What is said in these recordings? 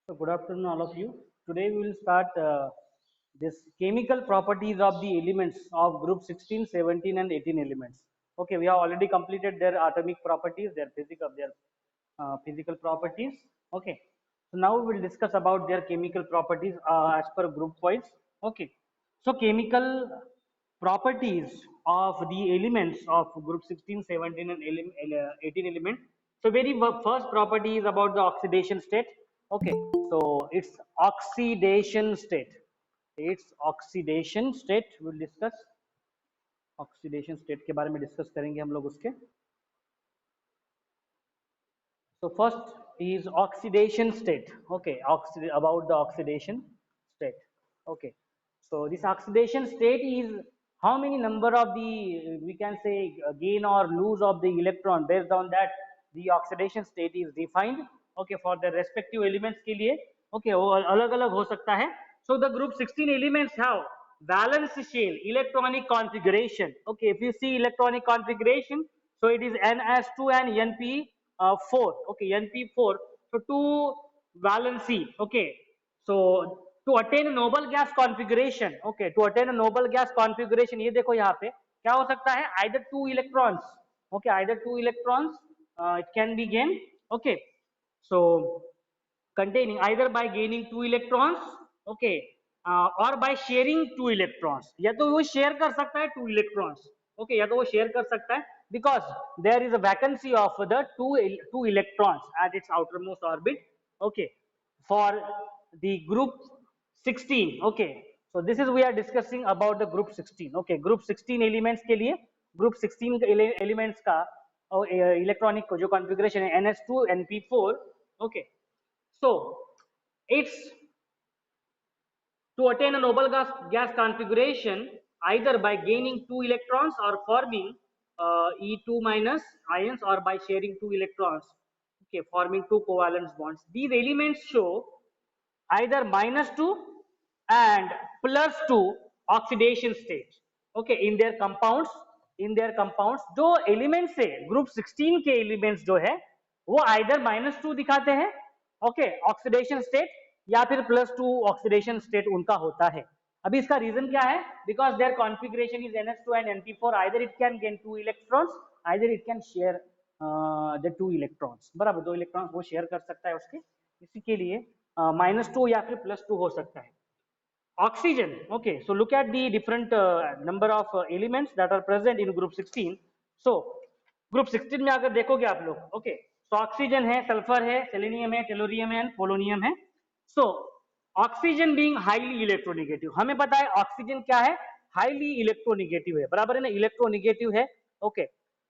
So good afternoon, all of you. Today we will start this chemical properties of the elements of group 16, 17, and 18 elements. Okay, we have already completed their atomic properties, their physical properties. Okay, so now we will discuss about their chemical properties as per group wise. Okay, so chemical properties of the elements of group 16, 17, and 18 element. So first property is about the oxidation state. Okay, so it's oxidation state. It's oxidation state. We'll discuss oxidation state के बारे में discuss करेंगे हम लोग उसके. So first is oxidation state. Okay, about the oxidation state. Okay, so this oxidation state is how many number of the we can say gain or lose of the electron. Based on that, the oxidation state is defined. Okay, for the respective elements के लिए. Okay, वो अलग अलग हो सकता है. So the group 16 elements have valence shell electronic configuration. Okay, if you see electronic configuration, so it is Ns2 and Np4. Okay, Np4. So two valency. Okay, so to attain a noble gas configuration. Okay, to attain a noble gas configuration, ये देखो यहाँ पे क्या हो सकता है, either two electrons. Okay, either two electrons it can be gained. Okay, so containing either by gaining two electrons. Okay, or by sharing two electrons. या तो वो share कर सकता है two electrons. Okay, या तो वो share कर सकता है because there is a vacancy of the two electrons at its outermost orbit. Okay, for the group 16. Okay, so this is we are discussing about the group 16. Okay, group 16 elements के लिए group 16 elements का electronic जो configuration है ns2 np4. Okay, so it's to attain a noble gas configuration either by gaining two electrons or forming E2 minus ions or by sharing two electrons, okay, forming two covalent bonds. These elements show either -2 and +2 oxidation state. Okay, in their compounds जो elements है group 16 के elements जो है वो either -2 दिखाते हैं. Okay, oxidation state या फिर +2 ऑक्सीडेशन स्टेट उनका होता है. अभी इसका रीजन क्या है, because their configuration is ns2 and np4. Either it can gain two electrons, either it can share the two electrons. बराबर, दो इलेक्ट्रॉन्स वो शेयर कर सकता है उसके, इसी के लिए -2 या फिर +2 हो सकता है. Oxygen. Okay, so look at the different number of elements that are present in group 16. So group 16 में अगर देखोगे आप लोग, okay, so ऑक्सीजन है, सल्फर है, सेलेनियम है, टेलोरियम है, पोलोनियम है. So oxygen being highly electronegative, हमें पता है ऑक्सीजन क्या है, हाईली इलेक्ट्रोनेगेटिव है. बराबर है ना, इलेक्ट्रोनेगेटिव है. ओके,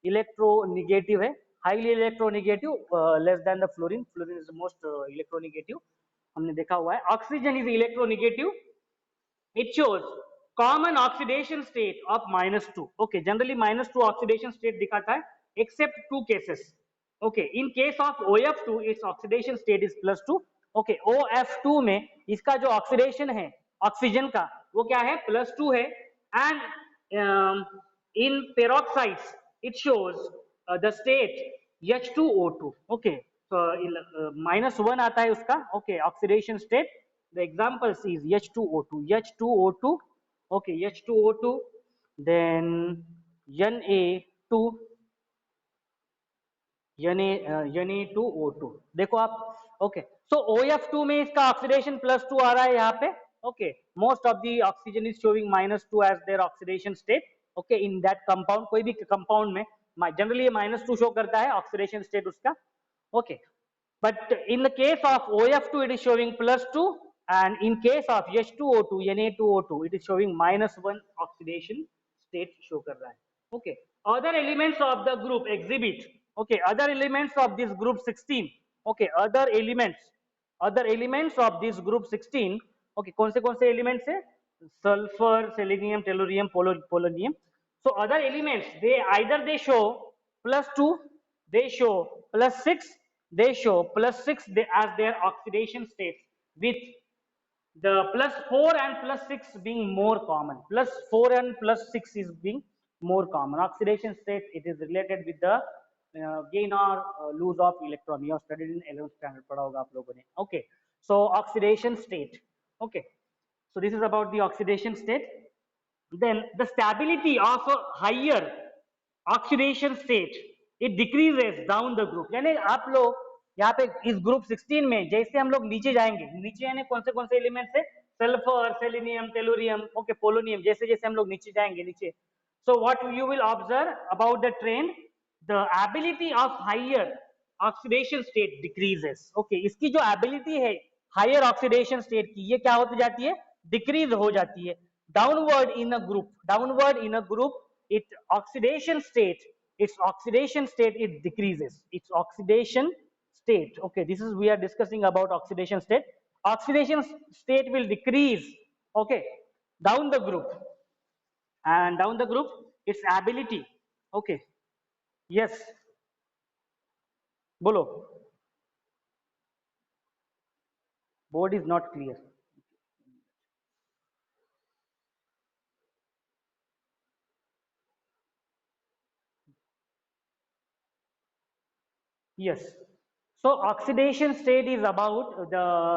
इलेक्ट्रोनेगेटिव है, highly electronegative, less than the fluorine. Fluorine is the most electronegative, हमने देखा हुआ है. Oxygen is electronegative. It shows common oxidation state of -2. Okay, generally -2 oxidation state दिखाता है except two cases. Okay, in case of OF2 its oxidation state is +2. Okay, OF2 में इसका जो oxidation है ऑक्सीजन का वो क्या है, +2 है. And in peroxides it shows the state H2O2. Okay, so -1 आता है उसका. Okay, oxidation state. The examples is H2O2, H2O2, okay, H2O2, then Na2, Na2O2. देखो आप, okay, so OF2 में इसका ऑक्सीडेशन +2 आ रहा है यहाँ पे. Okay, most of the oxygen is showing -2 as their oxidation state. Okay, in that compound, कोई भी compound में generally -2 show करता है ऑक्सीडेशन स्टेट उसका. Okay, but in the case of OF2 it is showing +2, and in case of H2O2 Na2O2 it is showing -1 oxidation state show कर रहा है. Okay, other elements of the group exhibit. Okay, other elements of this group 16. Okay, other elements of this group 16. Okay, कौन से elements है, sulfur, selenium, tellurium, polonium. So other elements, they show +2, they show +6, they show +6 as their oxidation states, with the +4 and +6 being more common. +4 and +6 is being more common. Oxidation state, it is related with the gain or lose of electron. You have studied in 11th standard, पढ़ा होगा आप लोगों ने. Okay, so oxidation state. Okay, so this is about the oxidation state. Then the stability of a higher oxidation state, it decreases down the group. यानी आप लोग यहाँ पे इस ग्रुप 16 में जैसे हम लोग नीचे जाएंगे, नीचे यानी कौन से एलिमेंट है, sulphur, selenium, tellurium, okay, polonium, जैसे जैसे हम लोग नीचे जाएंगे नीचे, so what you will observe about the trend, the ability of higher oxidation state decreases. Okay, इसकी जो ability है higher oxidation state की, ये क्या होती जाती है, decrease हो जाती है. Downward in a group, its oxidation state it decreases. Its oxidation state. Okay, this is, we are discussing about oxidation state. Oxidation state will decrease, okay, down the group, and down the group its ability. Okay, yes, bolo, board is not clear. Yes, so oxidation state is about the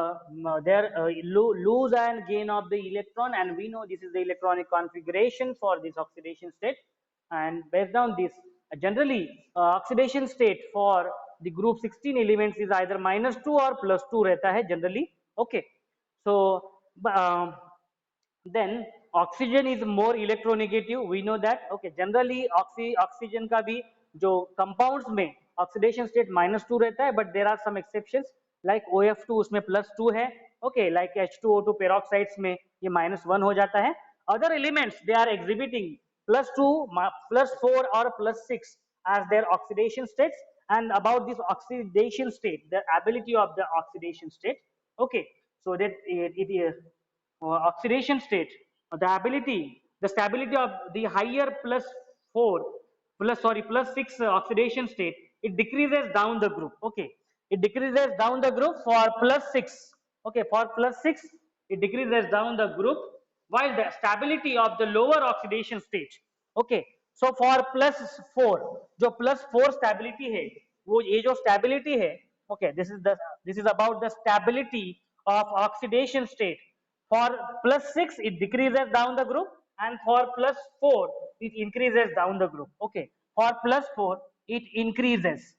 lose and gain of the electron, and we know this is the electronic configuration for this oxidation state. And based on this, generally oxidation state for the group 16 elements is either -2 or +2 रहता है generally. Okay, so then oxygen is more electronegative, we know that. Okay, generally oxygen का भी जो compounds में oxidation state -2 रहता है, but there are some exceptions like OF2 उसमें +2 है. Okay, like H2O2 peroxides में ये -1 हो जाता है. Other elements they are exhibiting +2, +4 or +6 as their oxidation states. And about this oxidation state, the ability of the oxidation state. Okay, so that it is oxidation state, the ability, the stability of the higher +6 oxidation state, it decreases down the group. Okay, it decreases down the group for +6. Okay, for +6 it decreases down the group, while the stability of the lower oxidation state. Okay, so for +4, जो +4 stability है, वो ये जो stability है, okay, this is about the stability of oxidation state. For +6 it decreases down the group, and for +4 it increases down the group. Okay, for +4 it increases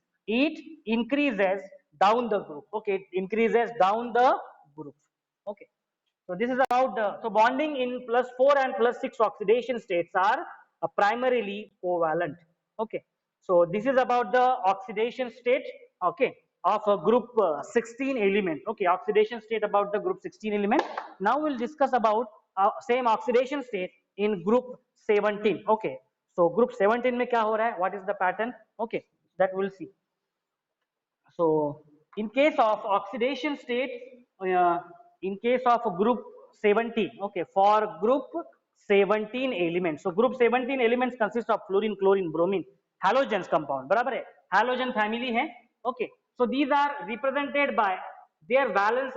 down the group. Okay, it increases down the group. Okay, so this is about the, so bonding in +4 and +6 oxidation states are primarily covalent. Okay, so this is about the oxidation state, okay, of a group 16 element. Okay, oxidation state about the group 16 element. Now we'll discuss about same oxidation state in group 17. Okay, so group 17 में क्या हो रहा है, what is the pattern? Okay, that we'll see. So in case of oxidation state, in case of group 17, okay, for group 17 elements, so group 17 elements consist of fluorine, chlorine, bromine, halogens compound, बराबर है, halogen family है. Okay, so these are represented by their valence,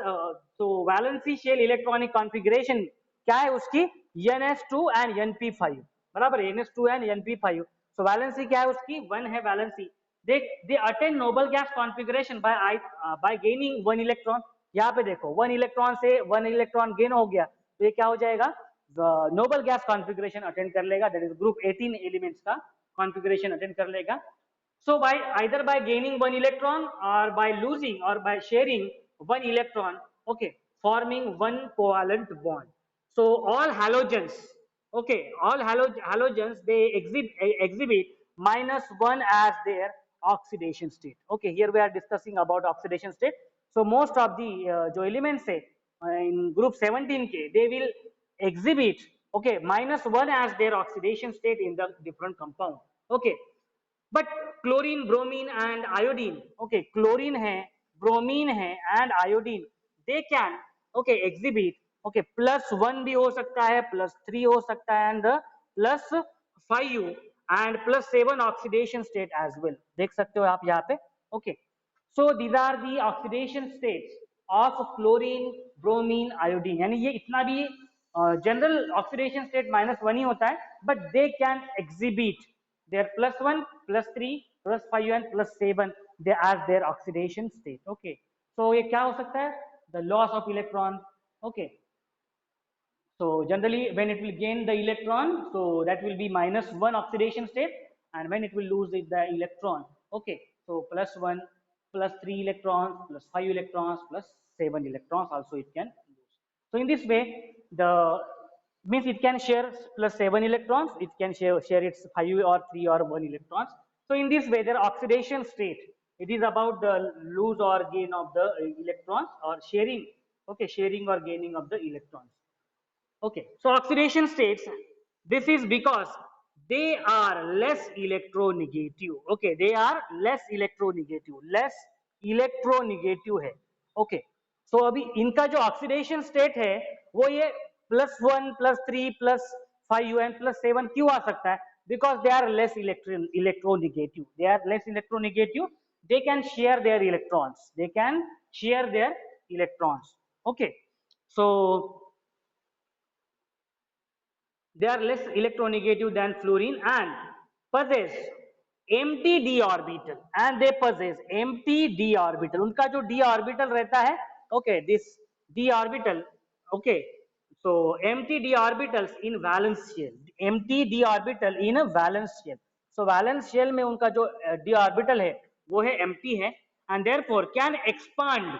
so valency shell electronic configuration क्या है उसकी, ns2 and np5, बराबर है, ns2 and np5. so valency क्या है उसकी, 1 है valency. they attain noble gas configuration by gaining 1 electron. यहाँ पे देखो 1 इलेक्ट्रॉन से 1 इलेक्ट्रॉन गेन हो गया, तो ये क्या हो जाएगा, नोबल गैस कॉन्फ़िगरेशन अटेंड कर लेगा, दैट इज ग्रुप 18 एलिमेंट्स का कॉन्फ़िगरेशन अटेंड कर लेगा. So by either by gaining 1 electron or by losing or by sharing 1 electron, okay, forming 1 covalent bond. So all halogens, okay, all halogens they exhibit -1 as their oxidation state. Okay, here we are discussing about oxidation state. So most of the जो elements है in group 17 के, they will exhibit, okay, -1 as their oxidation state in the different compound. Okay, but chlorine, bromine and iodine, okay, chlorine है, bromine है and iodine, they can, okay, exhibit, okay, +1 भी हो सकता है, +3 हो सकता है, and +5 and +7 oxidation state as well. देख सकते हो आप यहाँ पे. Okay, so these are the oxidation states of chlorine, bromine, iodine. यानी ये इतना भी general oxidation state -1 ही होता है, but they can exhibit their +1, +3 plus 5un plus 7 they as their oxidation state. Okay, so ये क्या हो सकता है? The loss of electron. Okay, so generally when it will gain the electron, so that will be minus 1 oxidation state, and when it will lose it, the electron, okay, so plus 1 plus 3 electrons plus 5 electrons plus 7 electrons also it can lose. So in this way, the means it can share plus 7 electrons, it can share its 5 or 3 or 1 electrons. So in this way, their oxidation state, it is about the lose or gain of the electrons, or sharing, okay, sharing or gaining of the electrons. Okay, so oxidation states, this is because they are less electronegative. Okay, they are less electronegative, less electronegative है. Okay, so अभी इनका जो oxidation state है वो ये +1 +3 +5 and +7 क्यों आ सकता है? Because they are less electronegative. They are less electronegative. They can share their electrons. They can share their electrons. Okay, so they are less electronegative than fluorine and possess empty d orbital, and they possess empty d orbital. उनका जो d orbital रहता है, okay, this d orbital, okay, so empty d orbitals in valence shell, empty d orbital in a valence shell. So valence shell में उनका जो d orbital है वो है empty है, and therefore can expand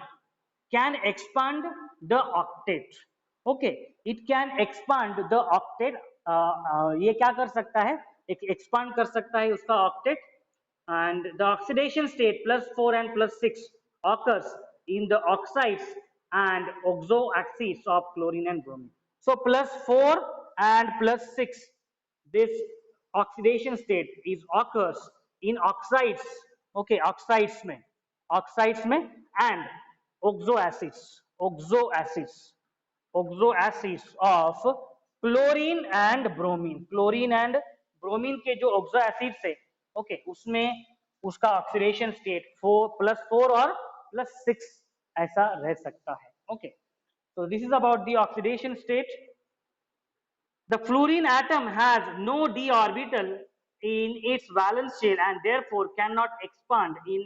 the octet. Okay, it can expand the octet. ये क्या कर सकता है? expand कर सकता है उसका octet. And the oxidation state +4 and +6 occurs in the oxides and oxo axis of chlorine and bromine. So +4 and +6, this oxidation state is occurs in oxides. Okay, oxides में and oxo acids of chlorine and bromine के जो oxo acids है, okay, उसमें उसका oxidation state +4 और +6 ऐसा रह सकता है. Okay, so this is about the oxidation state. The fluorine atom has no d orbital in its valence shell and therefore cannot expand in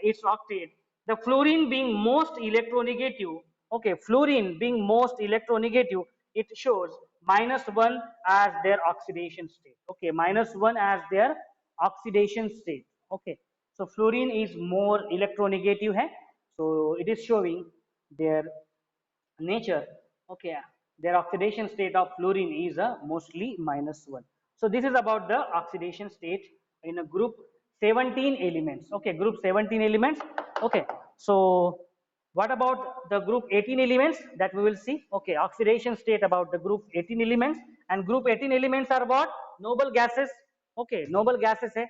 its octet. The fluorine being most electronegative, okay, fluorine being most electronegative, it shows -1 as their oxidation state. Okay, -1 as their oxidation state. Okay, so fluorine is more electronegative hai, so it is showing their nature. Okay, their oxidation state of fluorine is mostly -1. So this is about the oxidation state in a group 17 elements. Okay, group 17 elements. Okay, so what about the group 18 elements that we will see? Okay, oxidation state about the group 18 elements, and group 18 elements are what? Noble gases. Okay, noble gases hai.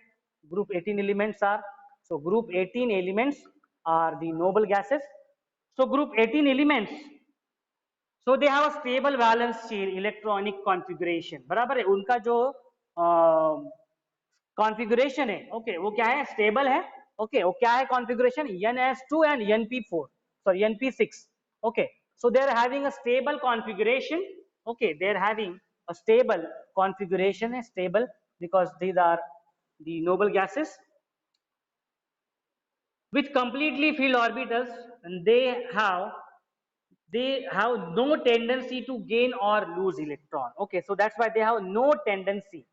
Group 18 elements are, so group 18 elements are the noble gases. So group 18 elements, so they have a stable valence shell electronic configuration. बराबर है, उनका जो configuration है, okay, वो क्या है? Stable है. Okay, वो क्या है configuration? NS2 and NP4, sorry, NP6. Okay, so they are having a stable configuration. Okay, they are having a stable configuration, stable, because these are the noble gases with completely filled orbitals, and they have no tendency to gain or lose electron. Okay, so that's why they have no tendency.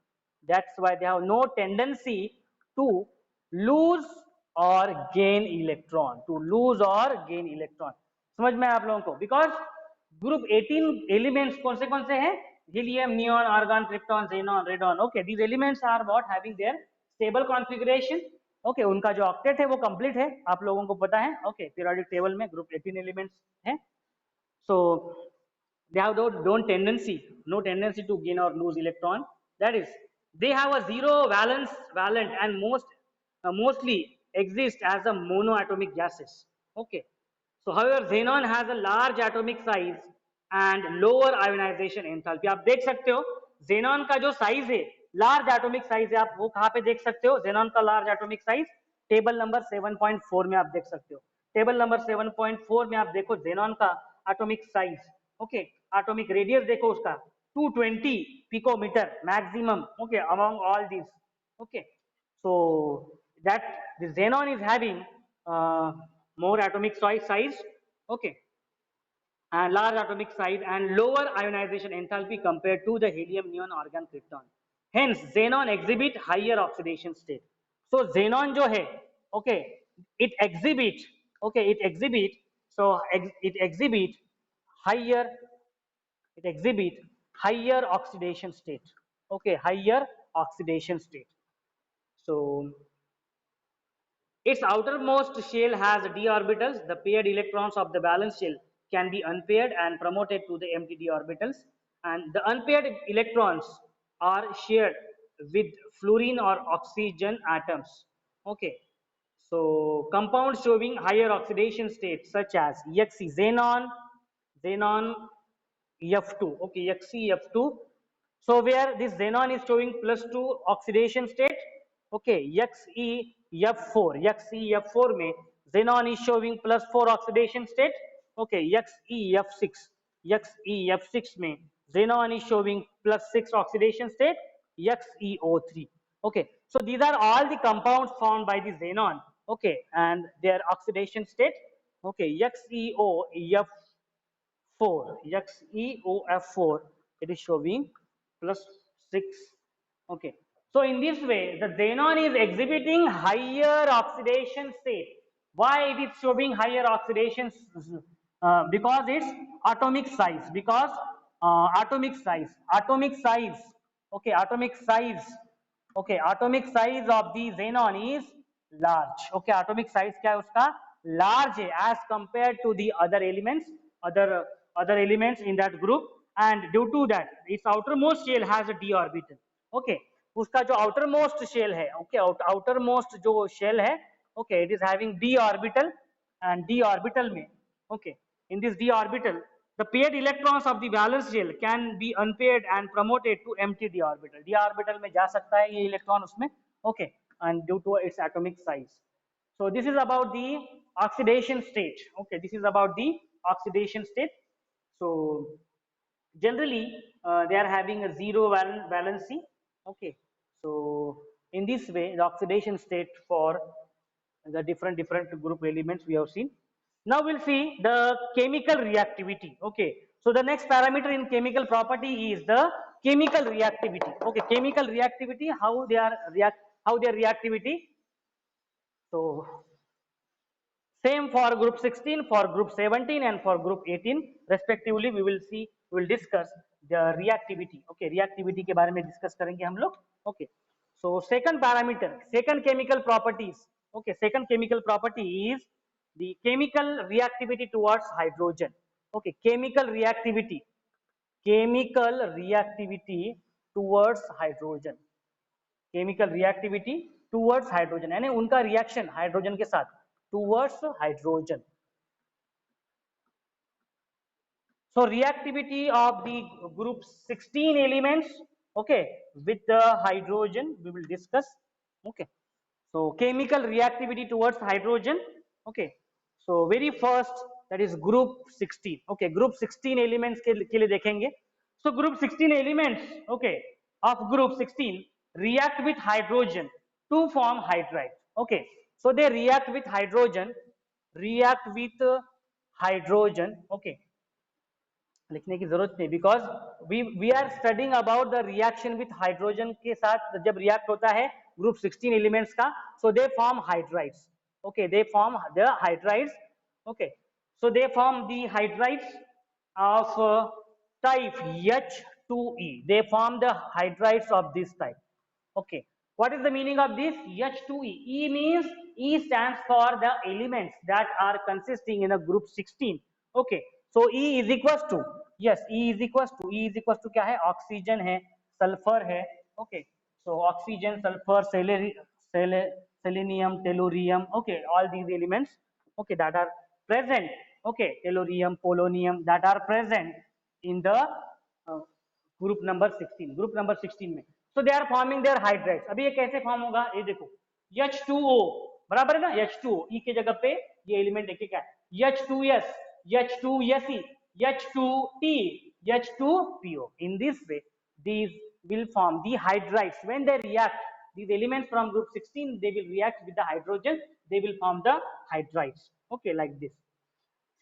That's why they have no tendency to lose or gain electron. To lose or gain electron. समझ में आप लोगों को? Because group 18 elements कौन से हैं? Helium, neon, argon, krypton, xenon, radon. Okay, these elements are what? Having their stable configuration. Okay, उनका जो octet है वो complete है, आप लोगों को पता है. Okay, periodic table में group 18 elements हैं. So they have no tendency to gain or lose electron. That is, they have a zero valent and mostly exist as a monoatomic gases. Okay. So however, xenon has a large atomic size and lower ionization enthalpy. आप देख सकते हो xenon का जो size है, large atomic size है, आप वो कहाँ पे देख सकते हो? xenon का large atomic size table number 7.4 में आप देख सकते हो. टेबल नंबर 7.4 में आप देखो xenon का atomic size. Okay, atomic radius देखो उसका 220 picometer maximum. Okay, among all these. Okay, so that the xenon is having more atomic size, okay, and large atomic size and lower ionization enthalpy compared to the helium, neon, argon, krypton. Hence, xenon exhibit higher oxidation state. So xenon जो है, okay, it exhibit, okay, it exhibit higher, it exhibit higher oxidation state. Okay, higher oxidation state. So its outermost shell has d orbitals. The paired electrons of the valence shell can be unpaired and promoted to the empty d orbitals. And the unpaired electrons are shared with fluorine or oxygen atoms. Okay. So compounds showing higher oxidation states such as Xe xenon F2. Okay, XeF2. So where this xenon is showing +2 oxidation state, okay, XeF4 में xenon is showing +4 oxidation state, okay, XeF6 में xenon is showing +6 oxidation state, XeO3. Okay, so these are all the compounds formed by the xenon, okay, and their oxidation state, okay, XeOF4, it is showing +6. Okay. So in this way, the xenon is exhibiting higher oxidation state. Why it is showing higher oxidation? Because its atomic size. Because atomic size. Okay, atomic size. Okay, atomic size of the xenon is large. Okay, atomic size क्या है उसका? Large है as compared to the other elements, other elements in that group, and due to that its outermost shell has a d orbital. Okay, उसका जो outermost shell है, okay, outermost जो shell है, okay, it is having d orbital, and d orbital में, okay, in this d orbital the paired electrons of the valence shell can be unpaired and promoted to empty d orbital. D orbital में जा सकता है ये electron उसमें, okay, and due to its atomic size. So this is about the oxidation state. Okay, this is about the oxidation state. So generally they are having a zero valency. Okay, so in this way the oxidation state for the different group elements we have seen. Now we'll see the chemical reactivity. Okay, so the next parameter in chemical property is the chemical reactivity. Okay, chemical reactivity, how their reactivity. So same for group 16, for group 17, and for group 18 respectively. We will see, we will discuss the reactivity. Okay, reactivity के बारे में discuss करेंगे हम लोग. Okay, so second parameter, second chemical properties. Okay, second chemical property is the chemical reactivity towards hydrogen. Okay, chemical reactivity towards hydrogen. Chemical reactivity towards hydrogen, यानी उनका reaction hydrogen के साथ towards hydrogen. So reactivity of the group 16 elements, okay, with the hydrogen we will discuss. Okay, so chemical reactivity towards hydrogen. Okay, so very first that is group 16. Okay, group 16 elements के लिए देखेंगे. So group 16 elements, okay, of group 16 react with hydrogen to form hydride. Okay, so they react with hydrogen, okay, लिखने की जरूरत नहीं, because we are studying about the reaction with hydrogen के साथ जब रिएक्ट होता है ग्रुप 16 एलिमेंट्स का, so they form hydrides. Okay, they form the hydrides. Okay, so they form the hydrides of type H2E. They form the hydrides of this type. Okay, what is the meaning of this H2E? E means, E stands for the elements that are consisting in a group 16. Okay, so E is equals to, yes, E is equals to क्या है? Oxygen है, sulphur है. Okay, so oxygen, sulfur, selenium, tellurium, okay, all these elements, okay, that are present, okay, tellurium, polonium, that are present in the group number 16 में. So they are forming their hydrides. अभी ये कैसे form होगा, ये देखो, H2O बराबर है ना, H2O, E के जगह पे ये एलिमेंट देखिए क्या है, H2S, H2Se, H2T, H2PO. In this way these will form the hydrides. When they react, these elements from group 16 they will react with the hydrogen, they will form the hydrides. Okay, like this.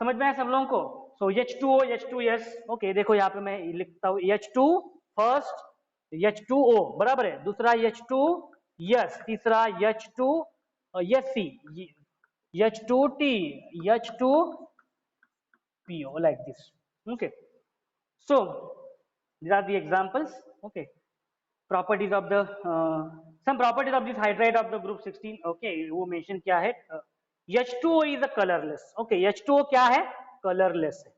समझ में आया सब लोगों को? So H2O H2S, okay, देखो यहाँ पे मैं लिखता हूँ H2 फर्स्ट, H2O बराबर है, दूसरा H2S, तीसरा H2SC, H2T, H2PO, like this. Okay, so these are the examples. Okay, properties of the some properties of this hydride of the group 16. Okay, वो mention क्या है? H2O is a colorless. Okay, H2O क्या है? Colorless है.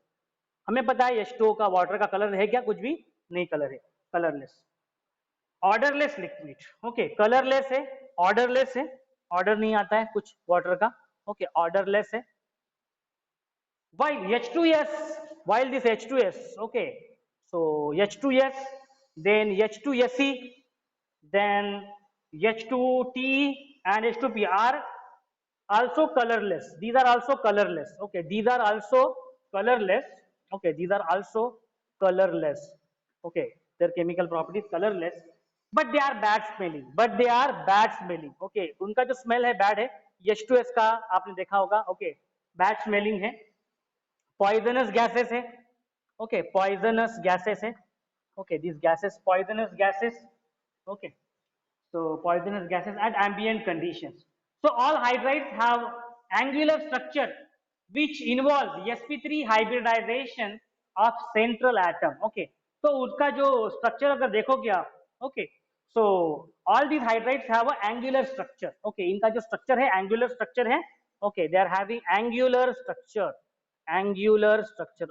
हमें पता है H2O का वाटर का कलर है क्या? कुछ भी नहीं कलर है, colourless. Odourless liquid. Okay, colourless है, ऑर्डरलेस है, ऑर्डर नहीं आता है कुछ वाटर का. ओके, ऑर्डरलेस है. While H2S, while this H2S, okay, so H2S, then H2SE, then H2T and H2P are also colorless. These are also colorless. Okay, these are also colorless. Okay, these are also colorless. Okay, their chemical properties colorless, but they are bad smelling. But they are bad smelling. Okay, उनका जो smell है bad है. H2S का आपने देखा होगा. Okay, bad smelling है. Poisonous gases है. Okay, poisonous gases है. Okay, these gases, poisonous gases. Okay, so poisonous gases at ambient conditions. So all hydrides have angular structure which involves sp3 hybridization of central atom. Okay, तो उसका जो structure अगर देखोगे आप, okay, so all these hydrides have a angular structure. Okay, इनका जो structure है angular structure है. Okay, they are having angular structure,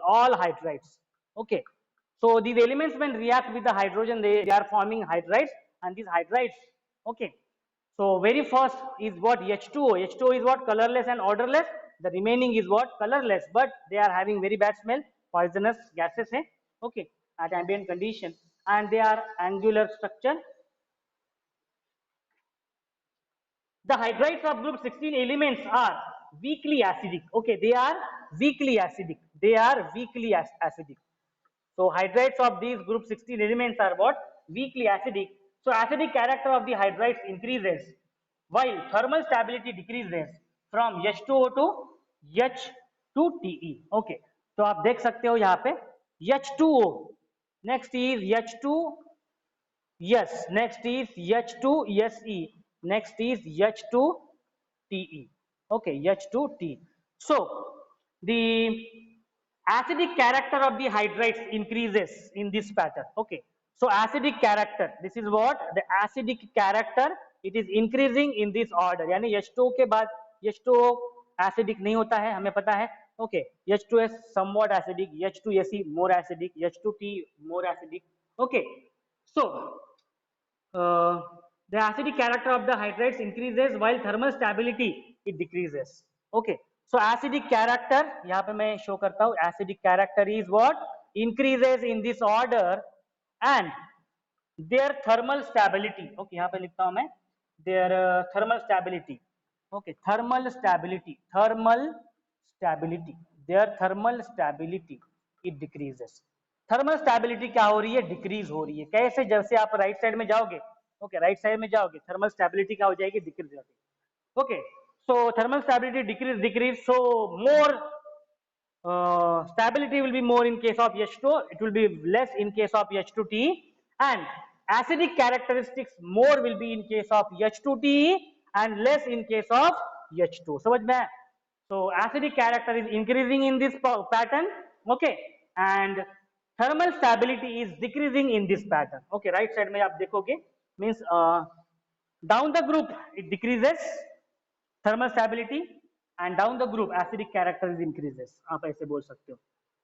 all hydrides. Okay, so these elements when react with the hydrogen they are forming hydrides, and these hydrides, okay, so very first is what? H2O. H2O is what? Colorless and odorless. The remaining is what? Colorless, but they are having very bad smell, poisonous gases hai, okay, at ambient condition, and they are angular structure. The hydrides of group 16 elements are weakly acidic. Okay, they are weakly acidic. They are weakly acidic. So hydrides of these group 16 elements are what? Weakly acidic. So acidic character of the hydrides increases while thermal stability decreases from H2O to H2TE. Okay, तो आप देख सकते हो यहाँ पे H2O, next is H2S, next is H2SE, next is H2TE. Okay, H2T. So the acidic character of the hydrides increases in this pattern. Okay, so acidic character, this is what? The acidic character, it is increasing in this order. यानी H2O के बाद H2O acidic नहीं होता है, हमें पता है. Okay, H2S somewhat acidic, H2SE more acidic, H2T more acidic. Okay, so the acidic character of the hydrides increases while thermal stability it decreases. Okay, so acidic character यहाँ पे मैं show करता हूँ. Acidic character is what? Increases in this order, and their thermal stability. Okay, यहाँ पे लिखता हूँ मैं their thermal stability. Okay, thermal stability, their thermal stability it decreases. Thermal stability क्या हो रही है? डिक्रीज हो रही है. कैसे? जैसे आप राइट साइड में जाओगे, ओके, राइट साइड में जाओगे, थर्मल स्टेबिलिटी क्या हो जाएगी? डिक्रीज हो जाएगी. Okay, so thermal stability decrease, so more stability will be more in case of H2, it will be less in case of H2T, and acidic characteristics more will be in case of H2T and less in case of H2. समझ में? So acidic character is increasing in this pattern, okay, and thermal stability is decreasing in this pattern. Okay, right side में आप देखोगे, means down the group it decreases thermal stability, and down the group acidic character is increases. आप ऐसे बोल सकते हो.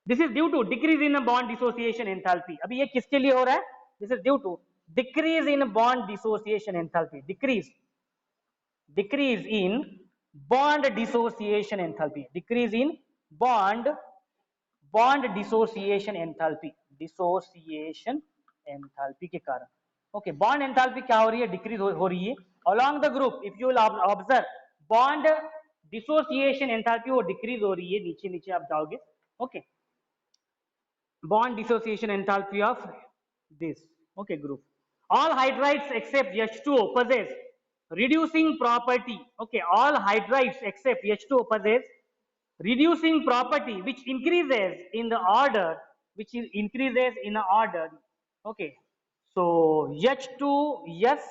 This is due to decrease in bond dissociation enthalpy. अभी ये किसके लिए हो रहा है? This is due to decrease in bond dissociation enthalpy. Decrease in bond dissociation enthalpy. Decrease in bond dissociation enthalpy. Dissociation enthalpy के कारण. Okay, bond enthalpy क्या हो रही है? Decrease हो रही है. Along the group, if you will observe, bond dissociation enthalpy वो decrease हो रही है. नीचे नीचे आप जाओगे. Okay, bond dissociation enthalpy of this, okay, group. All hydrides except H2O possess reducing property. Okay, all hydrides except H2O possess reducing property which increases in the order, increases in the order. Okay, so H2 yes,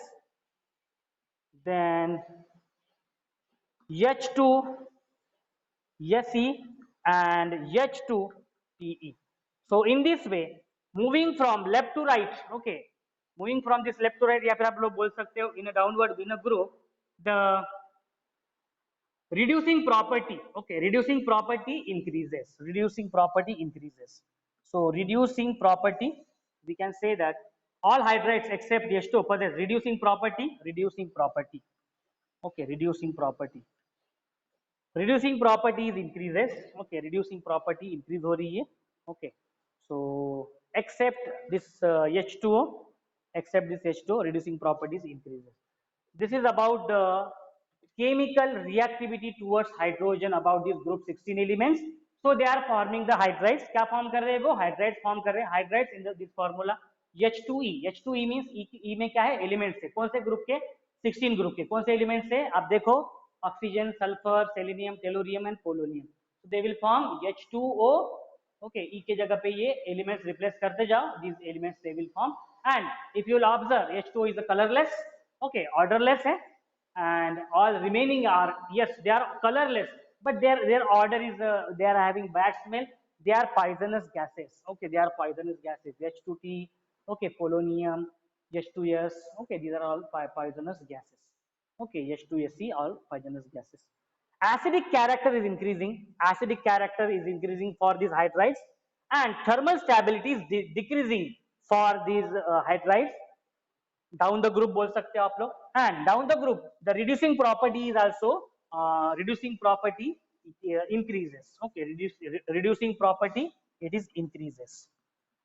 then H2 Se and H2Te. So in this way, moving from left to right, okay, moving from this left to right, या फिर आप लोग बोल सकते हो in a downward in a group, the reducing property, okay, reducing property increases, reducing property increases. So reducing property, we can say that all hydrides except H2 possess reducing property, okay, reducing property. Reducing properties increases, okay, reducing property increase हो रही है, okay, so except this H2O, except this H2O, reducing properties increases. This is about the chemical reactivity towards hydrogen about these group 16 elements. So they are forming the hydrides. क्या form कर रहे हैं वो? Hydrides form कर रहे हैं. Hydrides in this formula H2E. H2E means E में क्या है? Elements से. कौन से ग्रुप के? 16 ग्रुप के. कौन से एलिमेंट्स से? आप देखो oxygen, sulphur, selenium, tellurium and polonium. So they will form H2O. Okay, E के जगह पे ये एलिमेंट्स रिप्लेस करते जाओ. These elements they will form. And if you will observe, H2O is a colorless. Okay, orderless है. And all remaining are, yes, they are colorless, but their order is they are having bad smell. They are poisonous gases. Okay, they are poisonous gases. H2T, okay, polonium, H2S, okay, these are all poisonous gases. Okay, H2Se, all poisonous gases. Acidic character is increasing. Acidic character is increasing for these hydrides, and thermal stability is decreasing for these hydrides. Down the group बोल सकते हो आप लोग. And down the group the reducing property is also reducing property increases. Okay, reducing property, it is increases.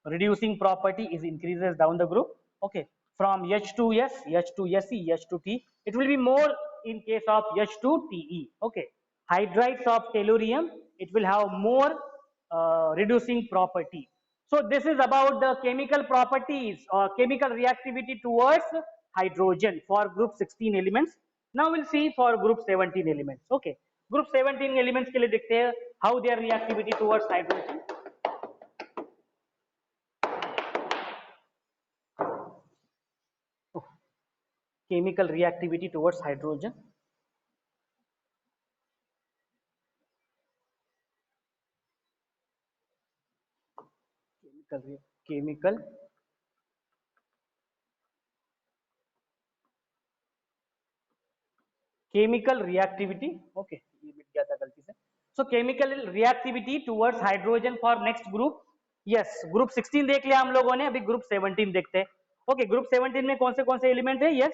Reducing property is increases down the group. Okay, from H2S, H2Se, H2T, it will be more in case of H2Te. Okay, hydrides of tellurium, it will have more reducing property. So this is about the chemical properties or chemical reactivity towards hydrogen for group 16 elements. Now we'll see for group 17 elements. Okay, group 17 elements के लिए देखते हैं how their reactivity towards hydrogen. Chemical reactivity towards hydrogen. Chemical reactivity. Okay, ये मिट गया था गलती से. So chemical reactivity towards hydrogen for next group. Yes, group 16 देख लिया हम लोगों ने, अभी group 17 देखते हैं. Okay, group 17 में कौन से एलिमेंट है? Yes,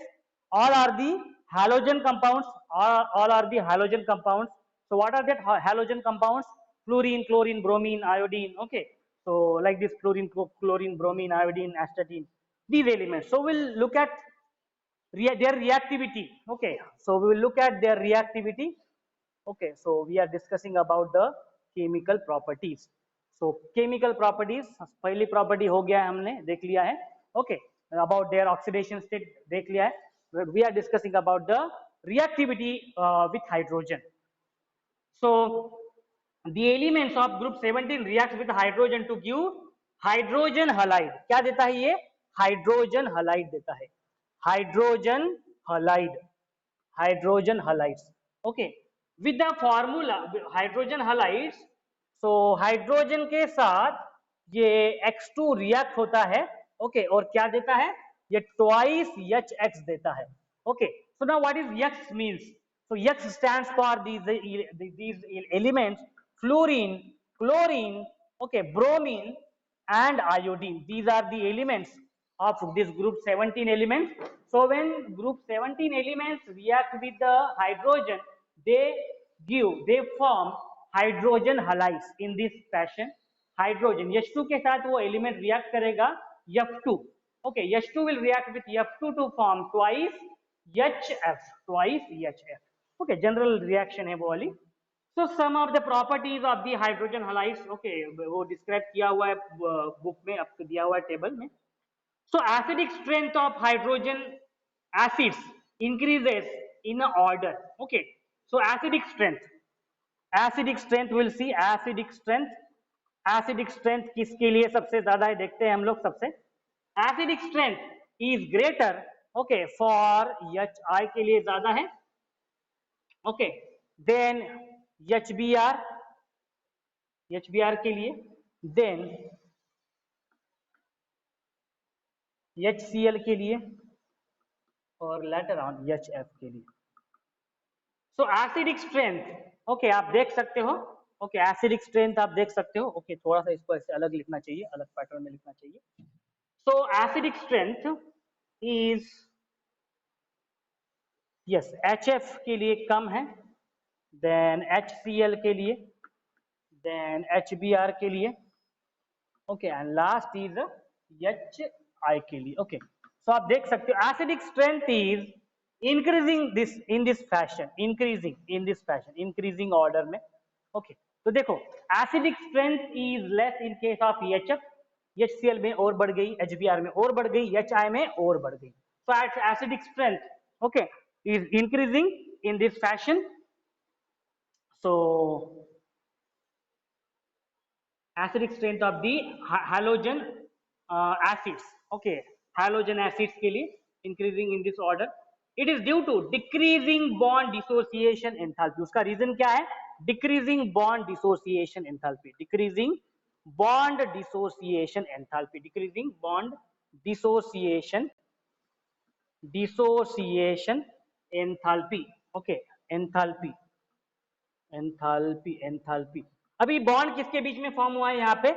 all are the halogen compounds. All are the halogen compounds. So what are that halogen compounds? Fluorine, chlorine, bromine, iodine. Okay, so like this fluorine, chlorine, bromine, iodine, astatine. These elements. So we'll look at their reactivity. Okay, so we will look at their reactivity. Okay, so we are discussing about the chemical properties. So chemical properties, पहली property हो गया है, हमने देख लिया है. Okay, about their oxidation state देख लिया है. We are discussing about the reactivity with hydrogen. So the elements of group 17 react with hydrogen to give hydrogen halide. क्या देता है ये? Hydrogen halide देता है. Hydrogen halide. Hydrogen halides. Okay, with the formula hydrogen halides. So hydrogen के साथ ये X2 react होता है. Okay, और क्या देता है? ये twice HX देता है. Okay, so now what is X means? So X stands for these elements: fluorine, chlorine, okay, bromine and iodine. These are the elements of this group 17 elements. So when group 17 elements react with the hydrogen, they form hydrogen halides in this fashion. Hydrogen H2 के साथ वो element react करेगा F2. Okay, H2 will react with F2 to form twice HF. Okay, general reaction है वो वाली. So some of the properties of the hydrogen halides, okay, वो describe किया हुआ है book में, आपको दिया हुआ है table में. So acidic strength of hydrogen acids increases in a order. Okay, so acidic strength will see acidic strength किसके लिए सबसे ज्यादा है देखते हैं हम लोग सबसे. acidic strength is greater, okay, for HI के लिए ज्यादा है, okay, then HBr के लिए, then HCl के लिए और later on HF के लिए. So acidic strength, okay, आप देख सकते हो, okay, acidic strength आप देख सकते हो, okay, थोड़ा सा इसको ऐसे अलग लिखना चाहिए, अलग पैटर्न में लिखना चाहिए. So acidic strength is, yes, HF के लिए कम है, then HCl के लिए, then HBr के लिए, okay, and last is HI के लिए. Okay, so आप देख सकते हो acidic strength is increasing this in this fashion, increasing order में. Okay, तो देखो acidic strength is less in case of HF, HCl में और बढ़ गई, HBr में और बढ़ गई, HI में और बढ़ गई. So acidic strength, okay, is increasing in this fashion. So acidic strength of the halogen acids, okay, halogen acids के लिए increasing in this order. It is due to decreasing bond dissociation enthalpy. उसका reason क्या है? Decreasing bond dissociation enthalpy. Decreasing bond dissociation enthalpy. Decreasing bond dissociation enthalpy. Okay, enthalpy. अभी bond किसके बीच में form हुआ है? यहाँ पे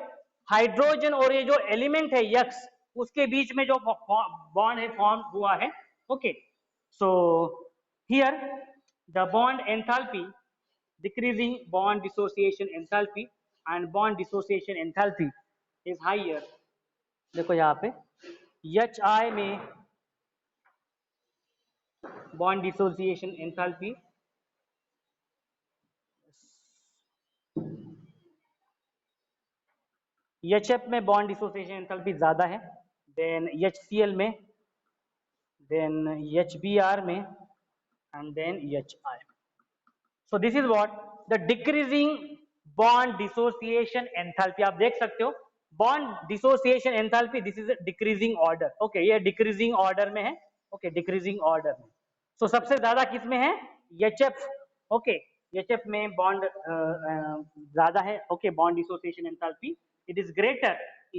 हाइड्रोजन और ये जो एलिमेंट है यक्स, उसके बीच में जो बॉन्ड है फॉर्म हुआ है. Okay, so here the bond enthalpy, decreasing bond dissociation enthalpy, and bond dissociation enthalpy is higher. देखो यहाँ पे HI में बॉन्ड डिसोसिएशन एंथैल्पी HF में बॉन्ड डिसोसिएशन एंथैल्पी ज्यादा है, देन HCl में, देन HBr में, and then HI. So this is what the decreasing bond dissociation enthalpy. आप देख सकते हो bond dissociation enthalpy, this is decreasing order. Okay, ये डिक्रीजिंग ऑर्डर में है. ओके, डिक्रीजिंग ऑर्डर में. सो सबसे ज्यादा किस में है? HF. ओके, HF में बॉन्ड ज्यादा है. Okay, bond dissociation enthalpy it is greater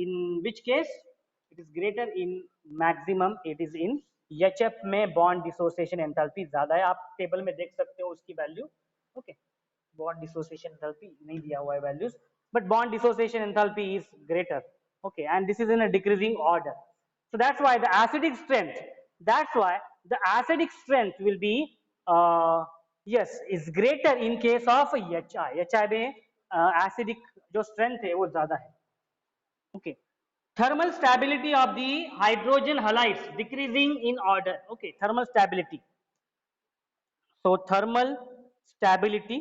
in which case? It is greater in maximum, it is in HF में bond dissociation enthalpy ज्यादा है. आप टेबल में देख सकते हो उसकी value. Okay, bond dissociation enthalpy नहीं दिया हुआ है values, but bond dissociation enthalpy is greater. Okay, and this is in a decreasing order. So that's why the acidic strength will be yes, is greater in case of HI में acidic जो strength है वो ज्यादा है. Okay, thermal stability of the hydrogen halides decreasing in order. Okay, thermal stability. So thermal stability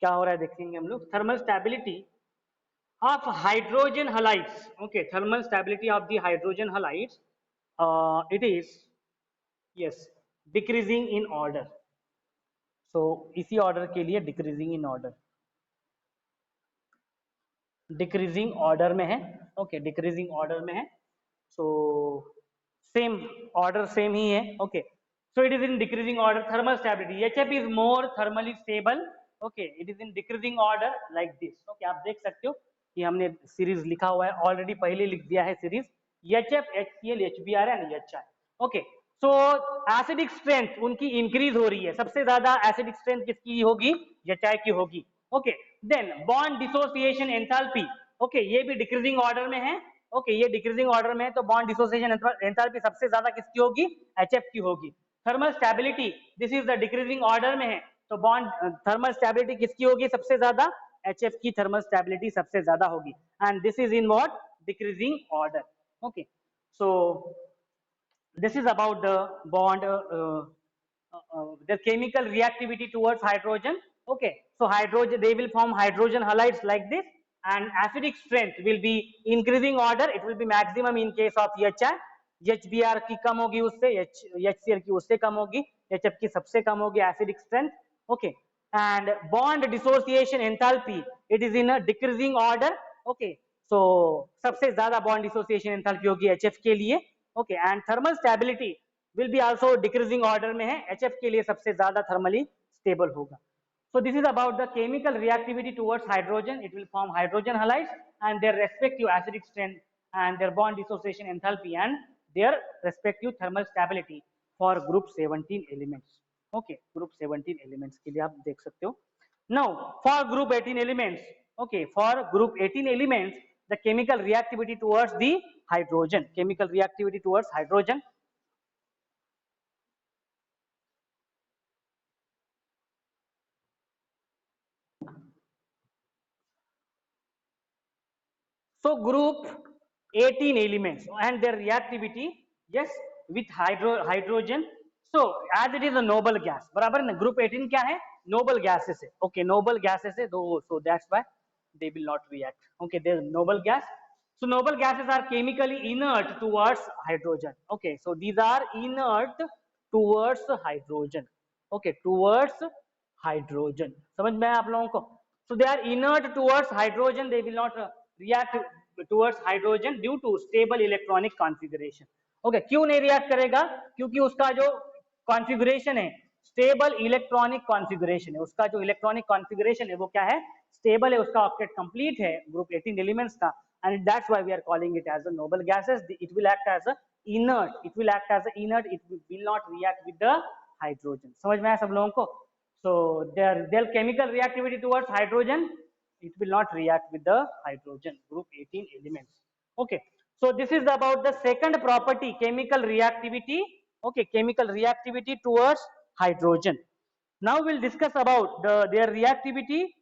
क्या हो रहा है देखेंगे हम लोग. thermal stability of hydrogen halides. Okay, thermal stability of the hydrogen halides, it is, yes, decreasing in order. So इसी order के लिए decreasing in order, decreasing order में है. ओके, डिक्रीजिंग ऑर्डर में है. सो सेम ऑर्डर सेम ही है. Okay, so it is in decreasing order. Thermal stability, HF is more thermally stable. Okay, it is in decreasing order like this. Okay, आप देख सकते हो कि हमने सीरीज लिखा हुआ है ऑलरेडी, पहले लिख दिया है series HF, HCl, HBr and HI. Okay, so acidic strength उनकी इंक्रीज हो रही है. सबसे ज्यादा एसिडिक स्ट्रेंथ किसकी होगी? HI की होगी. Okay, then bond dissociation enthalpy. Okay, ये भी डिक्रीजिंग ऑर्डर में है. ओके, ये डिक्रीजिंग ऑर्डर में है, तो बॉन्ड डिसोसिएशन एंथैल्पी सबसे ज्यादा किसकी होगी? HF की होगी. Thermal stability, this is the decreasing order में है, तो बॉन्ड थर्मल स्टेबिलिटी किसकी होगी सबसे ज्यादा? HF की थर्मल स्टेबिलिटी सबसे ज्यादा होगी. And this is in what? Decreasing order. Okay, so this is about the bond, the chemical reactivity towards hydrogen. Okay, so hydrogen, they will form hydrogen halides like this, and acidic strength will be increasing order. It will be maximum in case of HI. HBr की कम होगी उससे, HCl की उससे कम होगी, HF की सबसे कम होगी acidic strength. Okay, and bond dissociation enthalpy, it is in a decreasing order. Okay, so सबसे ज्यादा bond dissociation enthalpy होगी HF के लिए. Okay, and thermal stability will be also decreasing order में है, HF के लिए सबसे ज्यादा thermally stable होगा. So this is about the chemical reactivity towards hydrogen. It will form hydrogen halides and their respective acidic strength and their bond dissociation enthalpy and their respective thermal stability for group 17 elements. Okay, group 17 elements के लिए आप देख सकते हो. Now for group 18 elements, okay, for group 18 elements, the chemical reactivity towards the hydrogen, chemical reactivity towards hydrogen. So group 18 elements and their reactivity, yes, with hydrogen. So as it is a noble gas, बराबर ना, group 18 क्या है, noble gases है. Okay, noble gases है, so that's why they will not react. Okay, there's noble gas. So noble gases are chemically inert towards hydrogen. Okay, so these are inert towards hydrogen. Okay, towards hydrogen. समझ में आया आप लोगों को? So they are inert towards hydrogen. They will not react towards hydrogen due to stable electronic configuration. Okay, क्यों नहीं react करेगा? क्योंकि उसका जो configuration है, stable electronic configuration है. उसका जो electronic configuration है वो क्या है? Stable है, उसका octet complete है group 18 elements का, and that's why we are calling it as the noble gases. It will act as a inert. It will act as a inert. It will not react with the hydrogen. समझ में आया सब लोगों को? So their chemical reactivity towards hydrogen, it will not react with the hydrogen group 18 elements. Okay, so this is about the second property, chemical reactivity. Okay, chemical reactivity towards hydrogen. Now we'll discuss about their reactivity.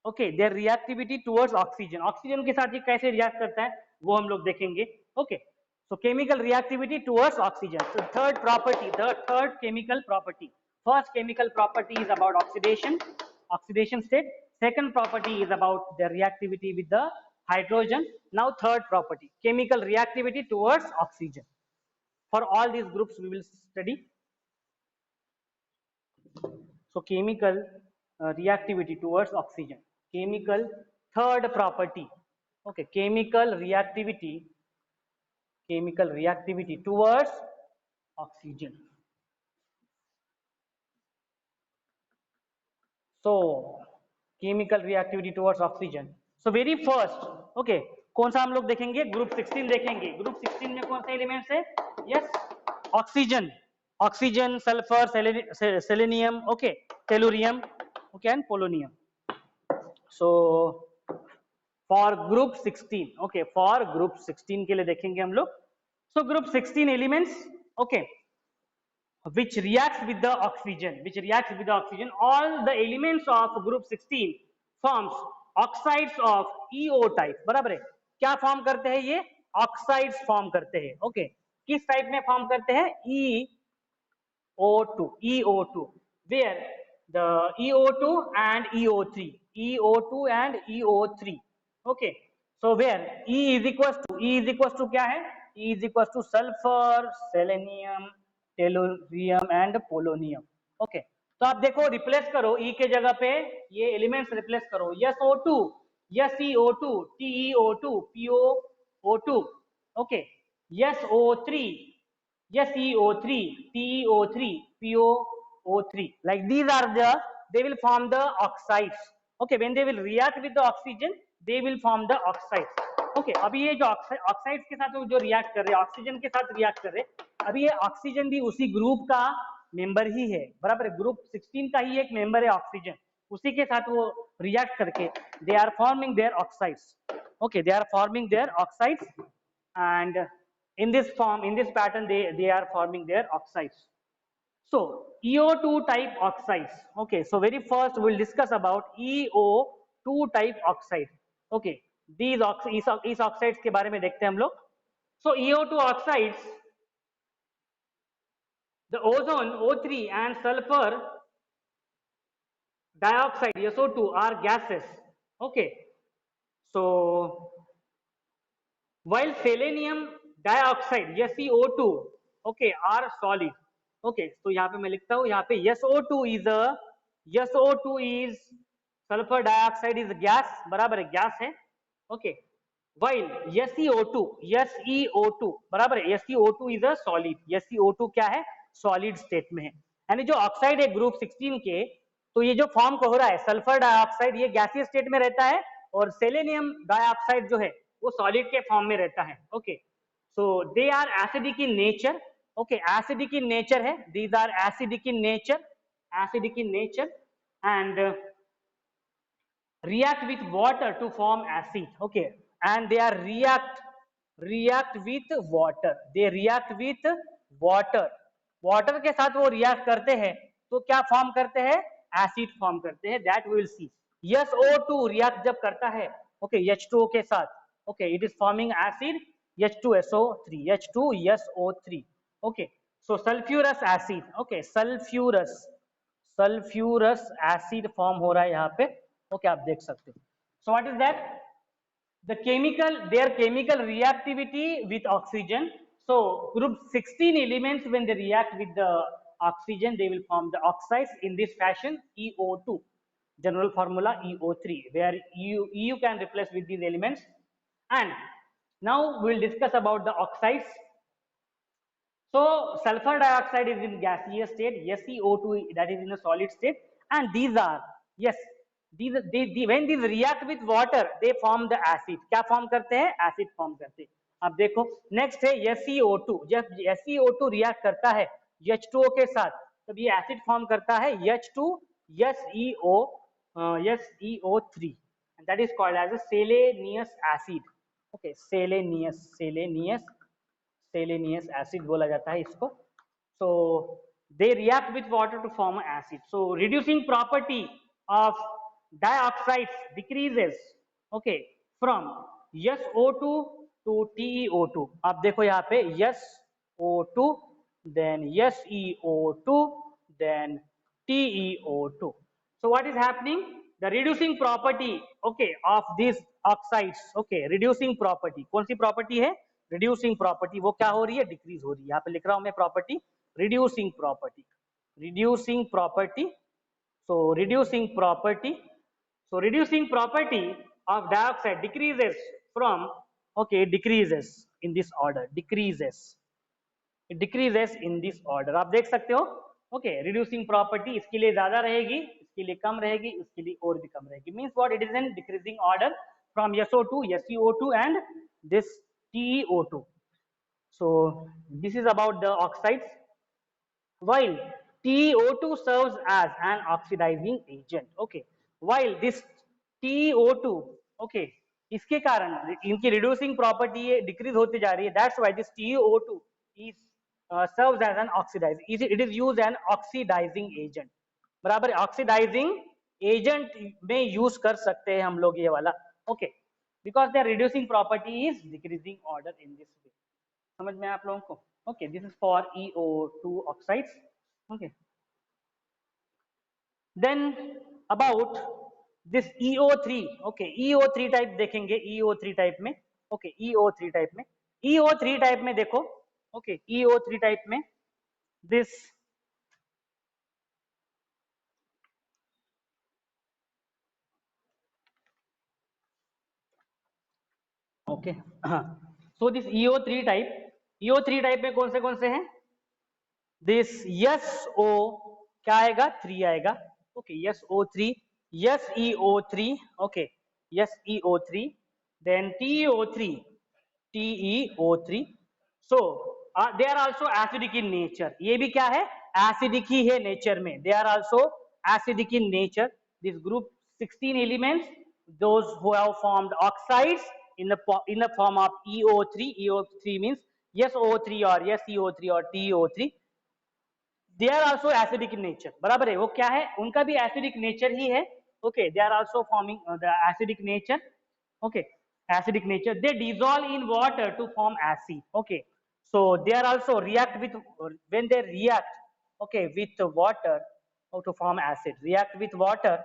Okay, their reactivity towards oxygen. Oxygen के साथ ये कैसे react करता है वो हम लोग देखेंगे. Okay, so chemical reactivity towards oxygen. So third property, the third chemical property. First chemical property is about oxidation state. Second property is about the reactivity with the hydrogen. Now third property, chemical reactivity towards oxygen. For all these groups we will study. So chemical reactivity towards oxygen. Chemical third property. Okay, chemical reactivity towards oxygen. So chemical reactivity towards oxygen. So very first, okay, कौन सा हम लोग देखेंगे? Group 16 देखेंगे. Group 16 में कौन से elements है? Yes, oxygen, oxygen, sulphur, selenium, okay, tellurium, okay, and polonium. So for group 16, okay, for group 16 के लिए देखेंगे हम लोग. So group 16 elements, okay, which reacts with the oxygen, all the elements of group 16 forms oxides of EO type. बराबर है? क्या form करते हैं ये? ऑक्साइड्स फॉर्म करते हैं. ओके, किस टाइप में फॉर्म करते हैं? EO2, where the EO2 and EO3, okay, so where E is equals to क्या है? E is equals to sulfur, selenium, tellurium and polonium. Okay, तो आप देखो, रिप्लेस करो ई के जगह पे ये एलिमेंट्स रिप्लेस करो. SO2, SeO2, TeO2, PoO2, okay, SO3, SeO3, TeO3, PoO3. Like these are they will form the oxides. Okay, when they will react with the oxygen, they will form the oxides. Okay, अभी ये जो oxides के साथ जो react कर रहे हैं, oxygen के साथ रिएक्ट कर रहे हैं, अभी ये ऑक्सीजन भी उसी ग्रुप का मेंबर ही है. बराबर है? ग्रुप 16 का ही एक मेंबर है ऑक्सीजन. उसी के साथ वो रिएक्ट करके they are forming their oxides. Okay, they are forming their oxides and in this form, in this pattern, they are forming their oxides. So EO2 type oxides. Okay, so very first we'll discuss about EO2 type oxide. Okay, these इस oxides के बारे में देखते हैं हम लोग. So EO2 oxides, the ozone O3 and sulfur dioxide SO2 are gases. Okay, so while selenium dioxide SeO2 okay are solid okay तो यहाँ पे मैं लिखता हूँ यहाँ पे SO2 is sulfur dioxide is gas बराबर है गैस है okay while SeO2 बराबर है SeO2 is a solid SeO2 क्या है सॉलिड स्टेट में है यानी जो ऑक्साइड है ग्रुप 16 के तो ये जो फॉर्म हो रहा है सल्फर डाइऑक्साइड ये गैसीय स्टेट में रहता है और सेलेनियम डाइऑक्साइड जो है वो सॉलिड के फॉर्म में रहता है okay so they are acidic in nature okay acidic in nature है these are acidic in nature and react with water to form acid okay and they are react with water they react with water के साथ वो react करते हैं तो क्या form करते हैं एसिड फॉर्म करते हैं that we will see SO2 react जब करता है ओके H2O के साथ okay it is forming acid H2SO3 okay so sulphurous acid okay sulphurous acid form हो रहा है यहाँ पे ओके आप देख सकते हो so what is that their chemical reactivity with oxygen so group 16 elements when they react with the oxygen they will form the oxides in this fashion EO2 general formula EO3 where EU can replace with these elements and now we will discuss about the oxides. So sulfur dioxide is in gaseous state, SeO2 that is in a solid state, and these are yes when these react with water they form the acid. क्या form करते हैं acid form करते हैं. अब देखो next है SeO2 जब SeO2 react करता है H2O के साथ तब ये acid form करता है SeO3 and that is called as a selenious acid. Okay selenious acid बोला जाता है इसको so they react with water to form an acid so reducing property of dioxides decreases okay from SO2 to TeO2 आप देखो यहाँ पे SO2 then SeO2 then TeO2 so what is happening the reducing property okay of these oxides okay reducing property कौन सी property है reducing property वो क्या हो रही है डिक्रीज हो रही है यहाँ पे लिख रहा हूं मैं property reducing property so reducing property of dioxide decreases from okay decreases in this order it decreases in this order आप देख सकते हो okay reducing property इसके लिए ज्यादा रहेगी इसके लिए कम रहेगी इसके लिए और भी कम रहेगी means what it is in decreasing order from SO2 SeO2 and this TeO2 so this is about the oxides while TeO2 serves as an oxidizing agent okay while this TeO2 okay इसके कारण इनकी reducing property decrease होती जा रही है that's why this TeO2 is serves as an oxidizing it is used an oxidizing agent बराबर oxidizing agent में use कर सकते हैं हम लोग ये वाला okay because their reducing property is decreasing order in this way समझ में आप लोगों को okay this is for EO2 oxides okay then about this EO3 okay EO3 type देखेंगे EO3 टाइप में okay EO3 टाइप में देखो okay EO3 टाइप में this ओके हाँ सो दिस EO3 टाइप में कौन से हैं दिस SO क्या आएगा 3 आएगा okay SO3 SeO3 okay SeO3 then TeO3 so they are also acidic in nature ये भी क्या है acidic ही है nature में they are also acidic in nature this group 16 elements those who have formed oxides in the form of EO3 means SO3 or SeO3 or TeO3 they are also acidic in nature बराबर है वो क्या है उनका भी acidic nature ही है okay they are also forming the acidic nature okay acidic nature they dissolve in water to form acid okay so they are also react with when they react okay with water to form acid react with water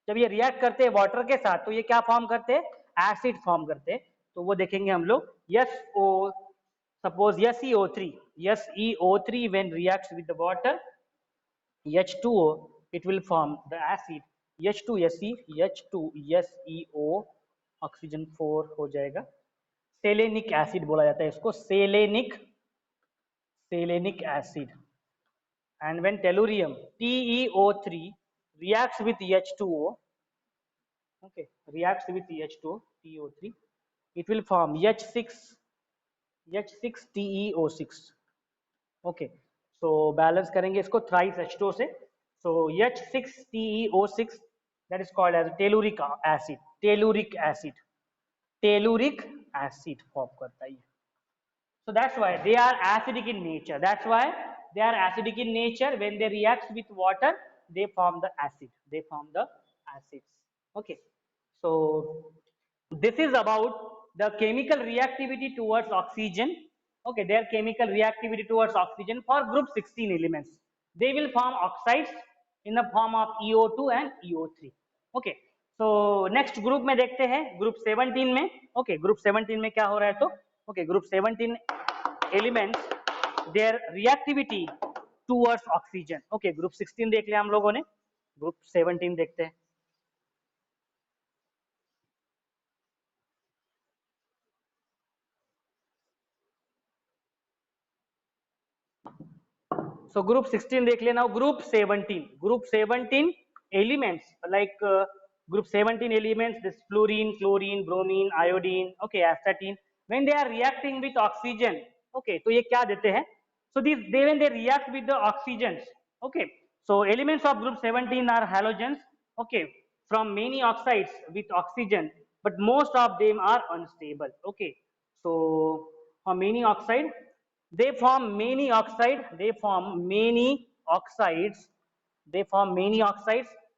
जब ये react करते हैं water के साथ तो ये क्या form करते हैं एसिड फॉर्म करते हैं, तो वो देखेंगे हम लोग SO, suppose SeO3 when reacts with the water H2O, it will form the acid H2Se, H2SeO, oxygen 4 हो जाएगा। सेलेनिक एसिड बोला जाता है इसको, सेलेनिक acid. And when tellurium TeO3 reacts with H2O, okay, reacts with H2O, TO3, it will form H6TeO6, okay, so balance करेंगे इसको thrice H2O से, so H6TeO6, that is called as telluric acid, telluric acid form करता है। So that's why they are acidic in nature. That's why they are acidic in nature. When they react with water, they form the acid. They form the acids. Okay. So this is about the chemical reactivity towards oxygen. Okay, their chemical reactivity towards oxygen for group 16 elements. They will form oxides in the form of EO2 and EO3. Okay. So next group में देखते हैं group 17 में. Okay, group 17 में क्या हो रहा है तो okay, group 17 elements, their reactivity towards oxygen. Okay, group 16 देख लिया हम लोगों ने, group 17 देखते हैं। So group 16 देख लेना, group 17 elements like group 17 elements, this fluorine, chlorine, bromine, iodine, okay, astatine, when they are reacting with oxygen, okay, तो ये क्या देते हैं? So these when they react with the oxygens, okay, so elements of group 17 are halogens, okay, from many oxides with oxygen, but most of them are unstable. Okay, so for many oxide, they form many oxides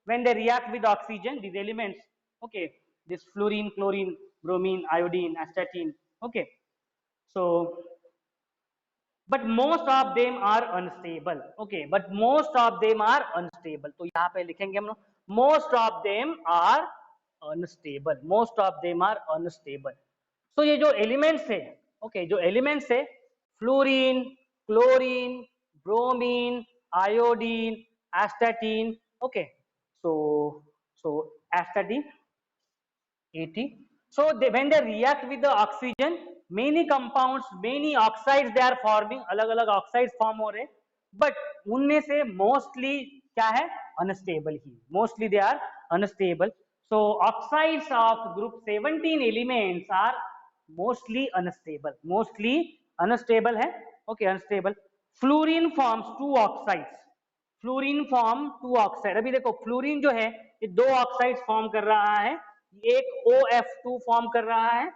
when they react with oxygen, these elements, okay, this fluorine, chlorine, bromine, iodine, astatine, okay, so but most of them are unstable. Okay, but most of them are unstable, तो यहाँ पे लिखेंगे हम लोग most of them are unstable. So ये जो elements है, okay, जो elements है fluorine, chlorine, bromine, iodine, astatine, okay, so astatine 80. So when they react with the oxygen, many compounds, many oxides they are forming, अलग-अलग oxides form हो रहे, but उनमें से mostly क्या है? Unstable he, mostly they are unstable. So oxides of group 17 elements are mostly unstable है, okay, unstable. Fluorine forms two oxides. अभी देखो फ्लोरीन जो है ये दो ऑक्साइड्स फॉर्म कर रहा है, एक OF2 फॉर्म कर रहा है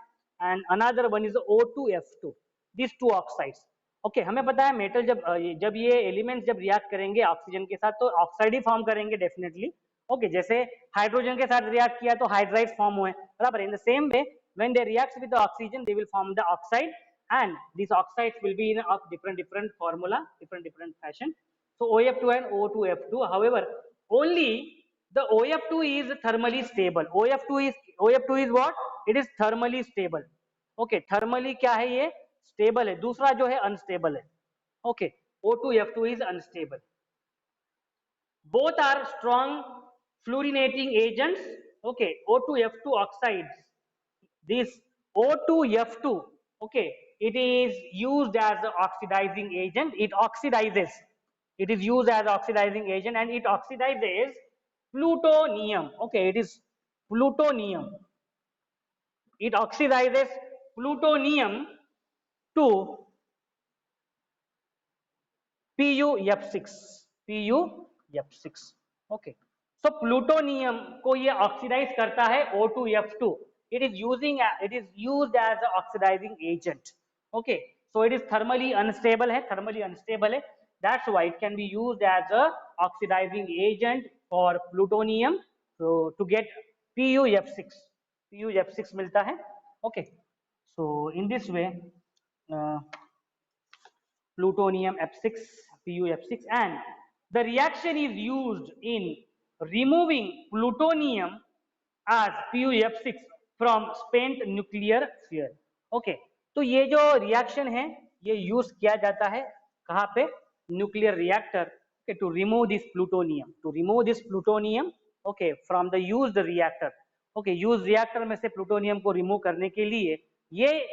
and another one is O2F2, this two oxides. Okay, हमें पता है मेटल जब ये एलिमेंट्स जब रिएक्ट करेंगे ऑक्सीजन के साथ तो ऑक्साइड ही फॉर्म करेंगे डेफिनेटली। ओके, जैसे हाइड्रोजन के साथ रिएक्ट किया तो हाइड्राइड्स फॉर्म हुए, बराबर। In the same way when they react with the oxygen they will form the oxide and these oxides will be in of different formula, different fashion. So OF2 and O2F2, however only the OF2 is thermally stable. OF2 is what? It is thermally stable. Okay, thermally क्या है ये? Stable है, दूसरा जो है unstable है। Okay, O2F2 is unstable. Both are strong fluorinating agents. Okay, O2F2 oxides, this O2F2, okay, it is used as an oxidizing agent. It oxidizes. It is used as oxidizing agent and it oxidizes plutonium. Okay, it is plutonium. It oxidizes plutonium to PuF6. Okay, so plutonium को ये oxidise करता है O2F2. It is used as an oxidizing agent. Okay, so it is thermally unstable है, that's why it can be used as a oxidizing agent for plutonium, so to get PuF6 मिलता है। Okay, so in this way plutonium F6, PuF6, and the reaction is used in removing plutonium as PuF6. From spent nuclear fuel. Okay, तो ये जो reaction है ये use किया जाता है कहाँ पे, nuclear reactor, to remove this plutonium, to remove this plutonium, okay, from the used reactor. Okay, use reactor में से प्लूटोनियम को रिमूव करने के लिए ये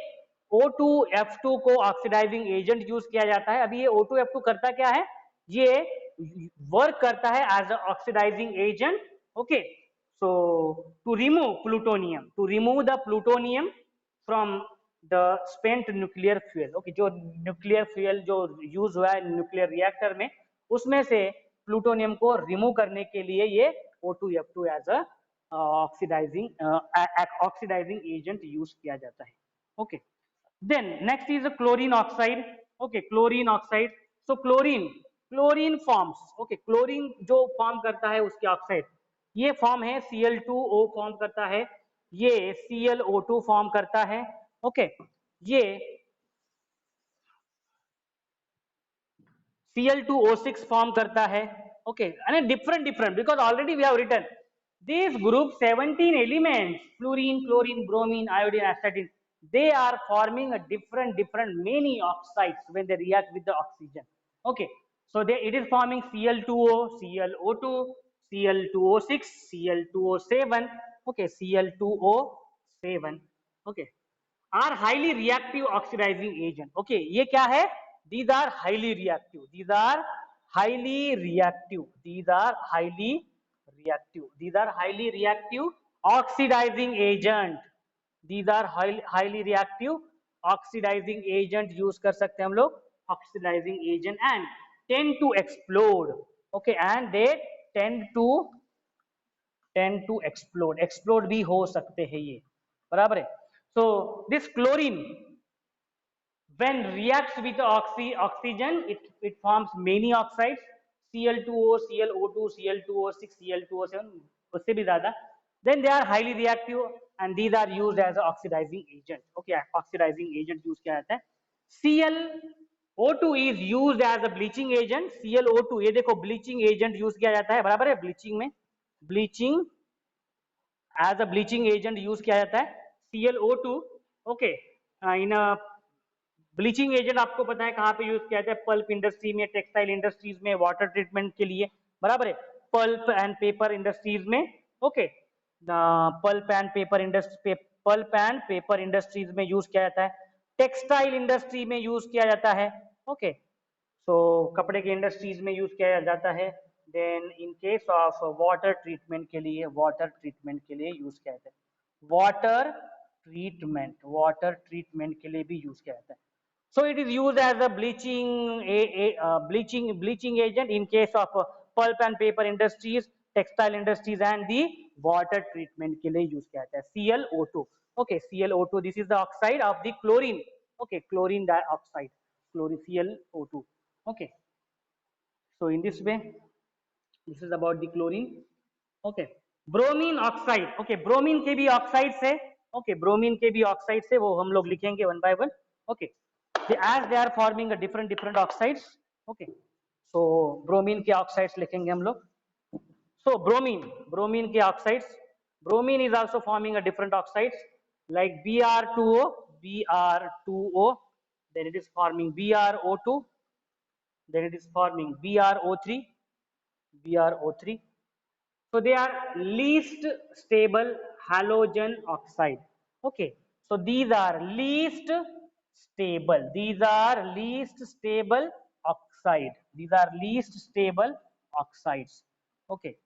O2F2 को ऑक्सीडाइजिंग एजेंट यूज किया जाता है। अभी ये O2F2 करता क्या है, ये वर्क करता है as a oxidising agent. Okay, so to remove plutonium, to remove the plutonium from the spent nuclear fuel, okay, जो न्यूक्लियर फ्यूल जो यूज हुआ है न्यूक्लियर रिएक्टर में, उसमें से प्लूटोनियम को रिमूव करने के लिए ये O2F2 as a oxidising agent use किया जाता है। Okay, then next is chlorine oxide. Okay, chlorine oxide, so chlorine forms, okay, chlorine जो फॉर्म करता है उसके ऑक्साइड, ये फॉर्म है Cl2O फॉर्म करता है, ये ClO2 फॉर्म करता है। ओके, ये Cl2O6 फॉर्म करता है। Okay, and different because already we have written these group 17 elements, fluorine, chlorine, bromine, iodine, astatine, they are forming a different many oxides when they react with the oxygen. Okay, so it is forming Cl2O, ClO2, Cl2O6, Cl2O7, okay, Cl2O7, okay, are highly reactive oxidizing agent. Okay, ये क्या है, these are highly reactive, these are highly reactive, these are highly reactive, these are highly reactive oxidizing agent, these are highly reactive oxidizing agent use कर सकते हैं हम लोग, oxidizing agent, and tend to explode. Okay, and they tend to explode भी हो सकते हैं ये, बराबर है। So this chlorine when reacts with oxygen, it forms many oxides, Cl2O, ClO2, Cl2O6, Cl2O7, उससे भी ज़्यादा, then they are highly reactive and these are used as an oxidizing agent. Okay, oxidizing agent use किया जाता है। ClO2 is used as a bleaching agent, ClO2 ये देखो bleaching agent use किया जाता है, बराबर है, bleaching में, bleaching as a bleaching agent use किया जाता है ClO2। ओके, इन ब्लीचिंग एजेंट आपको पता है कहाँ पे यूज किया जाता है, पल्प इंडस्ट्री में, टेक्सटाइल इंडस्ट्रीज में, वाटर ट्रीटमेंट के लिए, बराबर है, पल्प एंड पेपर इंडस्ट्रीज में। Okay, pulp and paper industries में यूज किया जाता है, टेक्सटाइल इंडस्ट्री में यूज किया जाता है। ओके, सो कपड़े के इंडस्ट्रीज में यूज किया जाता है। Then in case of water treatment के लिए, वाटर ट्रीटमेंट के लिए यूज किया जाता है, वाटर ट्रीटमेंट के लिए भी यूज किया जाता है। So it is used as a bleaching agent in case of pulp and paper industries, textile industries, and the water treatment के लिए use किया जाता है ClO2. Okay, ClO2, this is the oxide of the chlorine. Okay, chlorine dioxide, chlorine ClO2. Okay, so in this way, this is about the chlorine. Okay, bromine oxide. Okay, bromine के भी oxides है. Okay, bromine के भी oxides है, वो हम लोग लिखेंगे one by one. Okay, as they are forming a different oxides. Okay, so bromine के oxides लिखेंगे हम लोग. So bromine के oxides, bromine is also forming a different oxides like Br2O, then it is forming BrO2, then it is forming BrO3. So they are least stable halogen oxide. Okay, so these are least stable, oxides. Okay,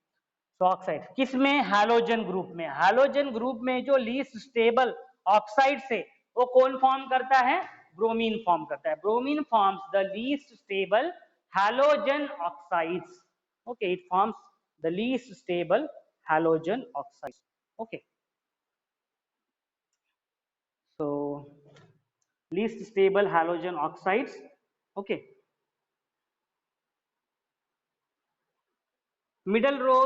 so oxide किसमें, halogen group में, halogen group में जो least stable oxide से वो कौन form करता है, bromine form करता है, bromine forms the least stable halogen oxides. Okay, it forms the least stable halogen oxides. Okay, so least stable halogen oxides. Okay, middle row,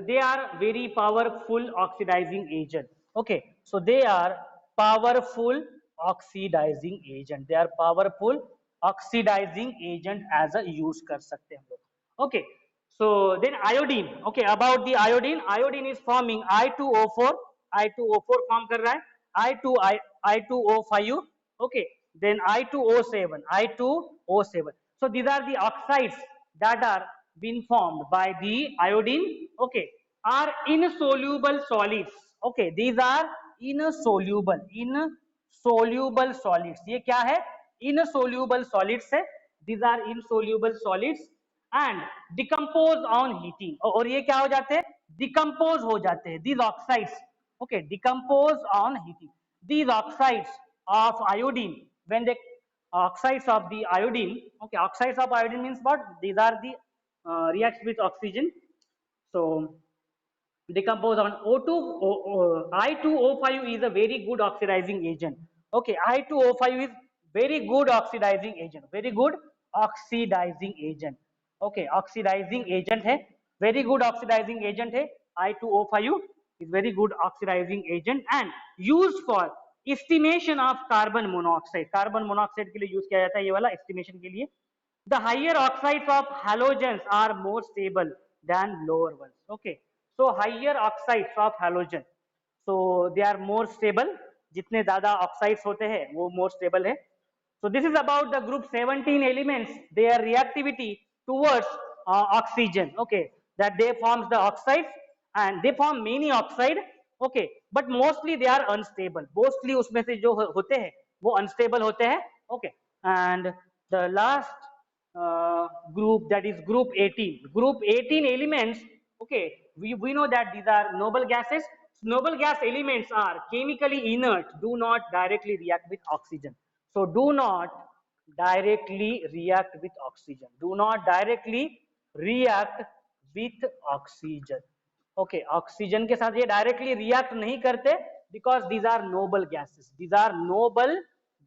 they are very powerful oxidizing agent. Okay, so they are powerful oxidizing agent, they are powerful oxidizing agent as a use कर सकते हैं हम लोग। Okay, so then iodine. Okay, about the iodine is forming I2O4, I2O4 form कर रहा है, I2O5, okay, then I2O7, I2O7. So these are the oxides that are being formed by the iodine, okay, are insoluble solids, okay, these are insoluble solids. ये क्या है? Insoluble solids है, these are insoluble solids and decompose on heating. और ये क्या हो जाते हैं? Decompose हो जाते हैं, these oxides, okay, decompose on heating. These oxides of iodine, when they oxides of the iodine, okay, oxides of iodine means what? These are the reacts with oxygen. So decompose on O2, I2O5 is a very good oxidizing agent. Okay, I2O5 is very good oxidizing agent, very good oxidizing agent. Okay, oxidizing agent है, very good oxidizing agent है, I2O5 is very good oxidizing agent and used for estimation of carbon monoxide. Carbon monoxide के लिए use किया जाता है ये वाला estimation के लिए. The higher oxides of halogens are more stable than lower ones. Okay, so higher oxides of halogen, so they are more stable. जितने ज़्यादा oxides होते हैं वो more stable है. So this is about the group 17 elements, their reactivity towards oxygen. Okay, that they forms the oxides and they form many oxide. Okay, but mostly they are unstable. Mostly उसमें से जो होते हैं वो unstable होते हैं. Okay, and the last group, that is group 18. Group 18 elements, okay, we know that these are noble gases. Noble gas elements are chemically inert, do not directly react with oxygen. So do not directly react with oxygen. Do not directly react with oxygen. Okay, oxygen के साथ ये directly react नहीं करते because these are noble gases. These are noble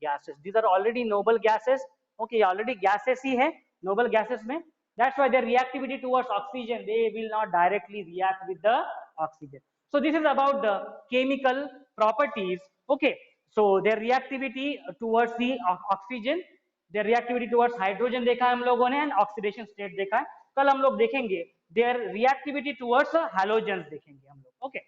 gases. These are already noble gases. Okay, already gases ही है noble gases में. That's why their reactivity towards oxygen, they will not directly react with the oxygen. So this is about the chemical properties. Okay, so their reactivity towards the oxygen, their reactivity towards hydrogen देखा है हम लोगों ने and oxidation state देखा है. कल हम लोग देखेंगे their reactivity towards halogens देखेंगे हम लोग. Okay.